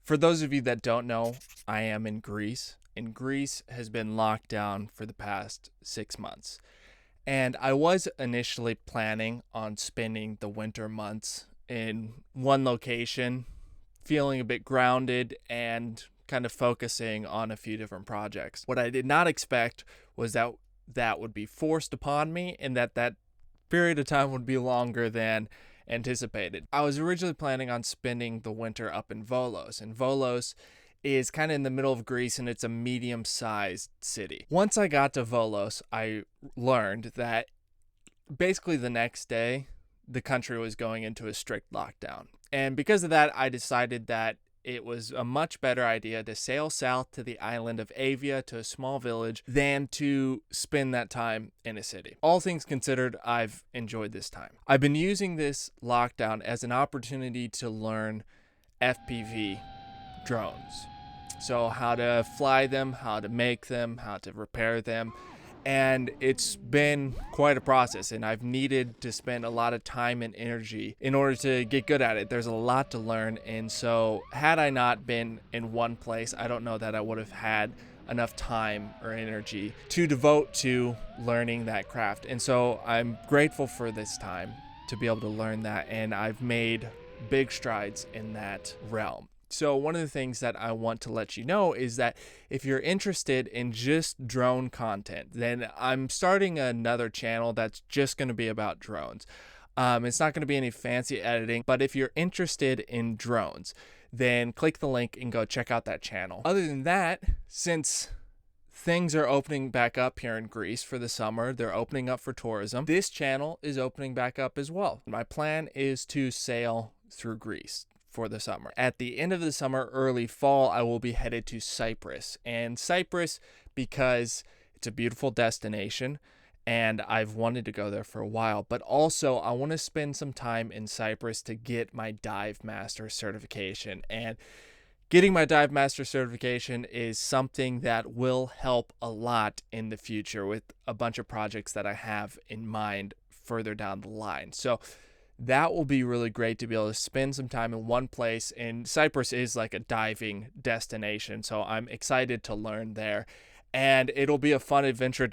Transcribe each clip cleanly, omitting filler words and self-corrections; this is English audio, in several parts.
For those of you that don't know, I am in Greece, and Greece has been locked down for the past 6 months. And I was initially planning on spending the winter months in one location, feeling a bit grounded and kind of focusing on a few different projects. What I did not expect was that that would be forced upon me and that period of time would be longer than anticipated. I was originally planning on spending the winter up in Volos, and Volos is kind of in the middle of Greece and it's a medium-sized city. Once I got to Volos, I learned that basically the next day the country was going into a strict lockdown. And because of that, I decided that it was a much better idea to sail south to the island of Avia, to a small village, than to spend that time in a city. All things considered, I've enjoyed this time. I've been using this lockdown as an opportunity to learn FPV drones. So how to fly them, how to make them, how to repair them. And it's been quite a process, and I've needed to spend a lot of time and energy in order to get good at it. There's a lot to learn, and so had I not been in one place, I don't know that I would have had enough time or energy to devote to learning that craft. And so I'm grateful for this time to be able to learn that, and I've made big strides in that realm. So one of the things that I want to let you know is that if you're interested in just drone content, then I'm starting another channel that's just going to be about drones. It's not going to be any fancy editing, but if you're interested in drones, then click the link and go check out that channel. Other than that, since things are opening back up here in Greece for the summer, they're opening up for tourism, this channel is opening back up as well. My plan is to sail through Greece for the summer. At the end of the summer, early fall, I will be headed to Cyprus. And Cyprus, because it's a beautiful destination and I've wanted to go there for a while, but also I want to spend some time in Cyprus to get my Dive Master certification. And getting my Dive Master certification is something that will help a lot in the future with a bunch of projects that I have in mind further down the line. So that will be really great to be able to spend some time in one place. And Cyprus is like a diving destination, so I'm excited to learn there. And it'll be a fun adventure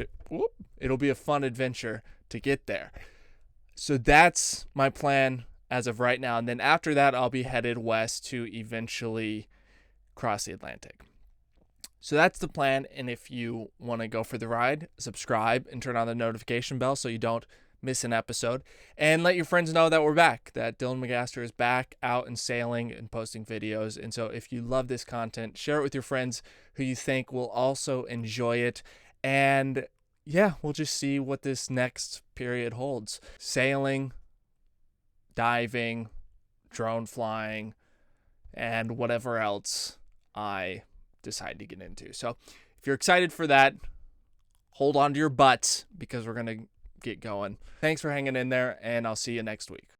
to get there. So that's my plan as of right now. And then after that, I'll be headed west to eventually cross the Atlantic. So that's the plan. And if you want to go for the ride, subscribe and turn on the notification bell so you don't miss an episode, and let your friends know that we're back, that Dylan Magaster is back out and sailing and posting videos. And so if you love this content, share it with your friends who you think will also enjoy it. And yeah, we'll just see what this next period holds. Sailing, diving, drone flying, and whatever else I decide to get into. So if you're excited for that, hold on to your butts because we're going to get going. Thanks for hanging in there, and I'll see you next week.